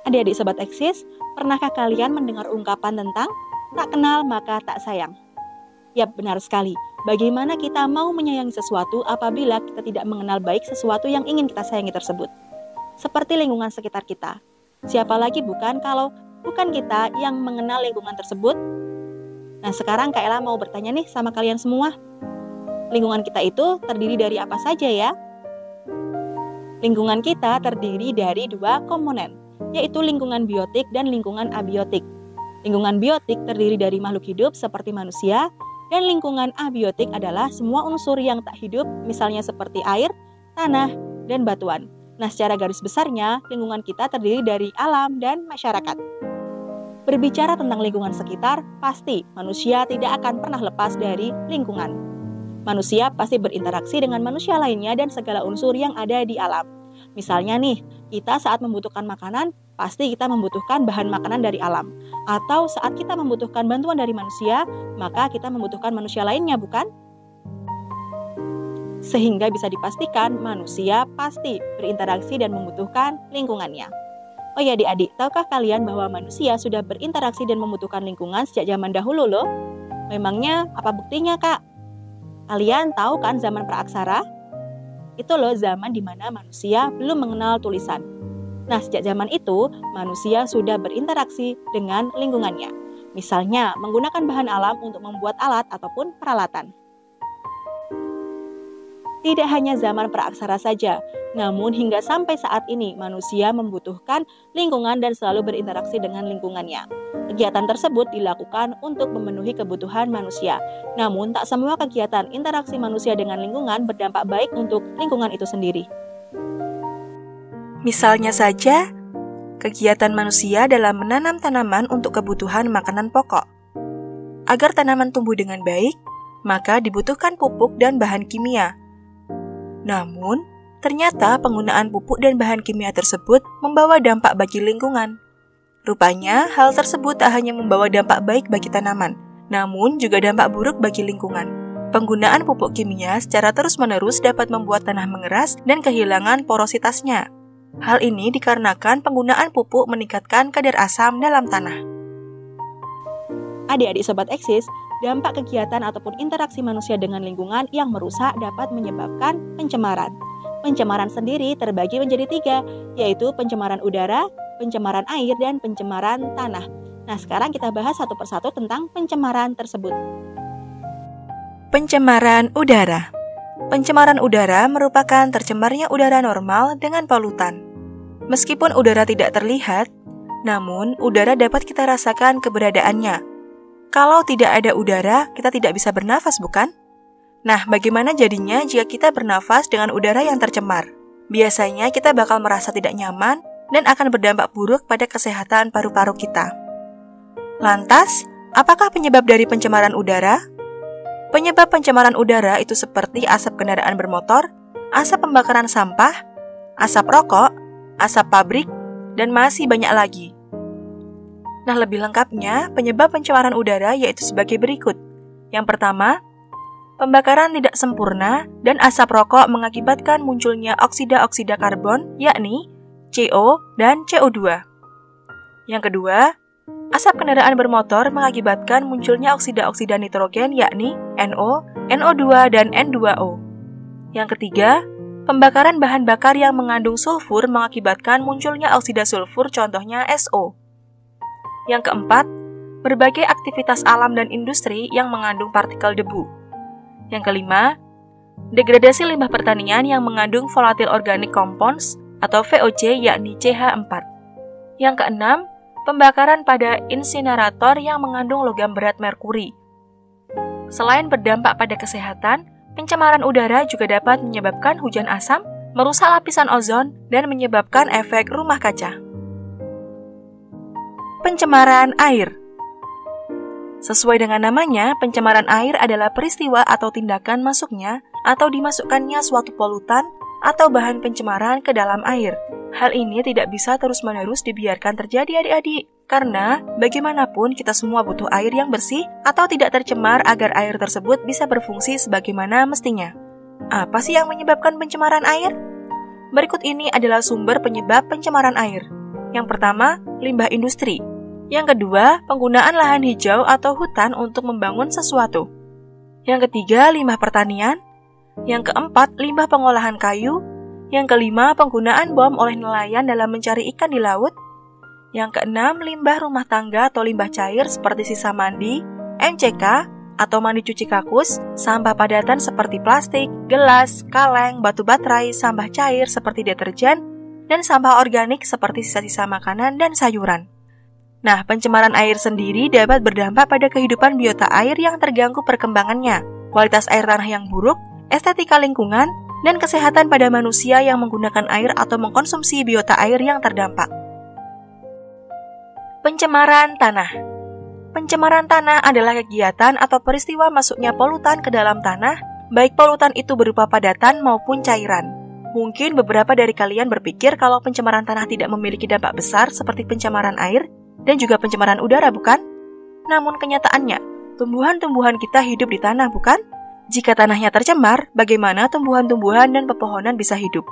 Adik-adik Sobat Eksis, pernahkah kalian mendengar ungkapan tentang tak kenal maka tak sayang? Yap, benar sekali. Bagaimana kita mau menyayangi sesuatu apabila kita tidak mengenal baik sesuatu yang ingin kita sayangi tersebut? Seperti lingkungan sekitar kita. Siapa lagi bukan kalau bukan kita yang mengenal lingkungan tersebut? Nah, sekarang Kak Ella mau bertanya nih sama kalian semua. Lingkungan kita itu terdiri dari apa saja ya? Lingkungan kita terdiri dari dua komponen, yaitu lingkungan biotik dan lingkungan abiotik. Lingkungan biotik terdiri dari makhluk hidup seperti manusia, dan lingkungan abiotik adalah semua unsur yang tak hidup, misalnya seperti air, tanah, dan batuan. Nah, secara garis besarnya, lingkungan kita terdiri dari alam dan masyarakat. Berbicara tentang lingkungan sekitar, pasti manusia tidak akan pernah lepas dari lingkungan. Manusia pasti berinteraksi dengan manusia lainnya dan segala unsur yang ada di alam. Misalnya nih, kita saat membutuhkan makanan, pasti kita membutuhkan bahan makanan dari alam. Atau saat kita membutuhkan bantuan dari manusia, maka kita membutuhkan manusia lainnya, bukan? Sehingga bisa dipastikan manusia pasti berinteraksi dan membutuhkan lingkungannya. Oh ya adik-adik, tahukah kalian bahwa manusia sudah berinteraksi dan membutuhkan lingkungan sejak zaman dahulu loh? Memangnya apa buktinya, Kak? Kalian tahu kan zaman praaksara? Itu loh zaman di mana manusia belum mengenal tulisan. Nah, sejak zaman itu, manusia sudah berinteraksi dengan lingkungannya. Misalnya, menggunakan bahan alam untuk membuat alat ataupun peralatan. Tidak hanya zaman praaksara saja, namun hingga sampai saat ini manusia membutuhkan lingkungan dan selalu berinteraksi dengan lingkungannya. Kegiatan tersebut dilakukan untuk memenuhi kebutuhan manusia. Namun tak semua kegiatan interaksi manusia dengan lingkungan berdampak baik untuk lingkungan itu sendiri. Misalnya saja, kegiatan manusia dalam menanam tanaman untuk kebutuhan makanan pokok. Agar tanaman tumbuh dengan baik, maka dibutuhkan pupuk dan bahan kimia. Namun, ternyata penggunaan pupuk dan bahan kimia tersebut membawa dampak bagi lingkungan. Rupanya, hal tersebut tak hanya membawa dampak baik bagi tanaman, namun juga dampak buruk bagi lingkungan. Penggunaan pupuk kimia secara terus-menerus dapat membuat tanah mengeras dan kehilangan porositasnya. Hal ini dikarenakan penggunaan pupuk meningkatkan kadar asam dalam tanah. Adik-adik Sobat Eksis, dampak kegiatan ataupun interaksi manusia dengan lingkungan yang merusak dapat menyebabkan pencemaran. Pencemaran sendiri terbagi menjadi 3, yaitu pencemaran udara, pencemaran air, dan pencemaran tanah. Nah, sekarang kita bahas satu persatu tentang pencemaran tersebut. Pencemaran udara. Pencemaran udara merupakan tercemarnya udara normal dengan polutan. Meskipun udara tidak terlihat, namun udara dapat kita rasakan keberadaannya. Kalau tidak ada udara, kita tidak bisa bernafas, bukan? Nah, bagaimana jadinya jika kita bernafas dengan udara yang tercemar? Biasanya kita bakal merasa tidak nyaman dan akan berdampak buruk pada kesehatan paru-paru kita. Lantas, apakah penyebab dari pencemaran udara? Penyebab pencemaran udara itu seperti asap kendaraan bermotor, asap pembakaran sampah, asap rokok, asap pabrik, dan masih banyak lagi. Nah, lebih lengkapnya, penyebab pencemaran udara yaitu sebagai berikut. Yang pertama, pembakaran tidak sempurna dan asap rokok mengakibatkan munculnya oksida-oksida karbon, yakni CO dan CO2. Yang kedua, asap kendaraan bermotor mengakibatkan munculnya oksida-oksida nitrogen, yakni NO, NO2, dan N2O. Yang ketiga, pembakaran bahan bakar yang mengandung sulfur mengakibatkan munculnya oksida sulfur, contohnya SO. Yang keempat, berbagai aktivitas alam dan industri yang mengandung partikel debu. Yang kelima, degradasi limbah pertanian yang mengandung volatile organic compounds atau VOC, yakni CH4. Yang keenam, pembakaran pada insinerator yang mengandung logam berat merkuri. Selain berdampak pada kesehatan, pencemaran udara juga dapat menyebabkan hujan asam, merusak lapisan ozon, dan menyebabkan efek rumah kaca. Pencemaran air. Sesuai dengan namanya, pencemaran air adalah peristiwa atau tindakan masuknya atau dimasukkannya suatu polutan atau bahan pencemaran ke dalam air. Hal ini tidak bisa terus-menerus dibiarkan terjadi adik-adik, karena bagaimanapun kita semua butuh air yang bersih atau tidak tercemar agar air tersebut bisa berfungsi sebagaimana mestinya. Apa sih yang menyebabkan pencemaran air? Berikut ini adalah sumber penyebab pencemaran air. Yang pertama, limbah industri. Yang kedua, penggunaan lahan hijau atau hutan untuk membangun sesuatu. Yang ketiga, limbah pertanian. Yang keempat, limbah pengolahan kayu. Yang kelima, penggunaan bom oleh nelayan dalam mencari ikan di laut. Yang keenam, limbah rumah tangga atau limbah cair seperti sisa mandi, MCK, atau mandi cuci kakus, sampah padatan seperti plastik, gelas, kaleng, batu baterai, sampah cair seperti deterjen, dan sampah organik seperti sisa-sisa makanan dan sayuran. Nah, pencemaran air sendiri dapat berdampak pada kehidupan biota air yang terganggu perkembangannya, kualitas air tanah yang buruk, estetika lingkungan, dan kesehatan pada manusia yang menggunakan air atau mengkonsumsi biota air yang terdampak. Pencemaran tanah. Pencemaran tanah adalah kegiatan atau peristiwa masuknya polutan ke dalam tanah, baik polutan itu berupa padatan maupun cairan. Mungkin beberapa dari kalian berpikir kalau pencemaran tanah tidak memiliki dampak besar seperti pencemaran air dan juga pencemaran udara, bukan? Namun kenyataannya, tumbuhan-tumbuhan kita hidup di tanah, bukan? Jika tanahnya tercemar, bagaimana tumbuhan-tumbuhan dan pepohonan bisa hidup?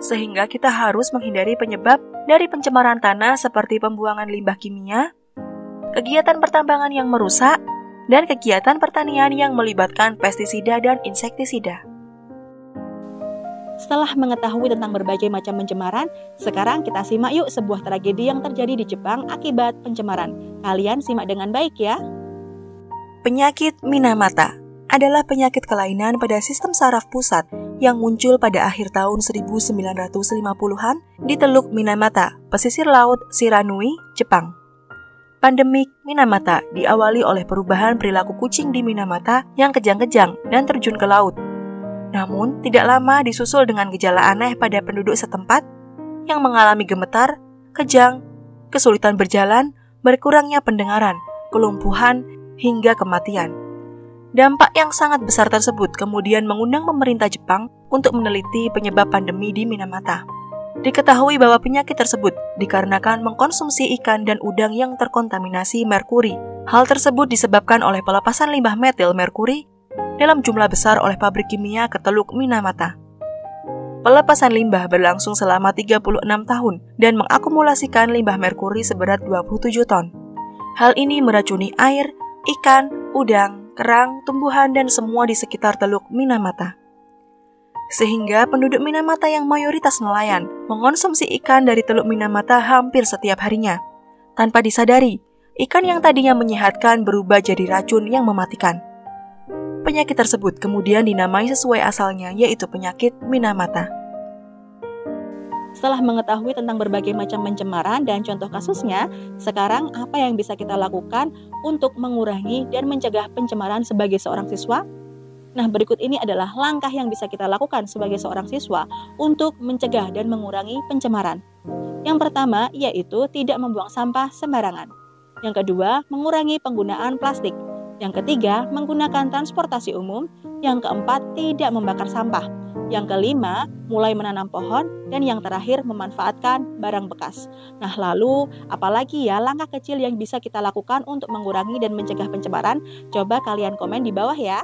Sehingga kita harus menghindari penyebab dari pencemaran tanah seperti pembuangan limbah kimia, kegiatan pertambangan yang merusak, dan kegiatan pertanian yang melibatkan pestisida dan insektisida. Setelah mengetahui tentang berbagai macam pencemaran, sekarang kita simak yuk sebuah tragedi yang terjadi di Jepang akibat pencemaran. Kalian simak dengan baik ya. Penyakit Minamata adalah penyakit kelainan pada sistem saraf pusat yang muncul pada akhir tahun 1950-an di Teluk Minamata, pesisir laut Shiranui, Jepang. Pandemik Minamata diawali oleh perubahan perilaku kucing di Minamata yang kejang-kejang dan terjun ke laut. Namun, tidak lama disusul dengan gejala aneh pada penduduk setempat yang mengalami gemetar, kejang, kesulitan berjalan, berkurangnya pendengaran, kelumpuhan, hingga kematian. Dampak yang sangat besar tersebut kemudian mengundang pemerintah Jepang untuk meneliti penyebab pandemi di Minamata. Diketahui bahwa penyakit tersebut dikarenakan mengkonsumsi ikan dan udang yang terkontaminasi merkuri. Hal tersebut disebabkan oleh pelepasan limbah metil merkuri dalam jumlah besar oleh pabrik kimia ke Teluk Minamata. Pelepasan limbah berlangsung selama 36 tahun dan mengakumulasikan limbah merkuri seberat 27 ton. Hal ini meracuni air, ikan, udang, kerang, tumbuhan, dan semua di sekitar Teluk Minamata. Sehingga penduduk Minamata yang mayoritas nelayan mengonsumsi ikan dari Teluk Minamata hampir setiap harinya. Tanpa disadari, ikan yang tadinya menyehatkan berubah jadi racun yang mematikan. Penyakit tersebut kemudian dinamai sesuai asalnya, yaitu penyakit Minamata. Setelah mengetahui tentang berbagai macam pencemaran dan contoh kasusnya, sekarang apa yang bisa kita lakukan untuk mengurangi dan mencegah pencemaran sebagai seorang siswa? Nah, berikut ini adalah langkah yang bisa kita lakukan sebagai seorang siswa untuk mencegah dan mengurangi pencemaran. Yang pertama, yaitu tidak membuang sampah sembarangan. Yang kedua, mengurangi penggunaan plastik. Yang ketiga, menggunakan transportasi umum. Yang keempat, tidak membakar sampah. Yang kelima, mulai menanam pohon. Dan yang terakhir, memanfaatkan barang bekas. Nah, lalu apalagi ya langkah kecil yang bisa kita lakukan untuk mengurangi dan mencegah pencemaran? Coba kalian komen di bawah ya.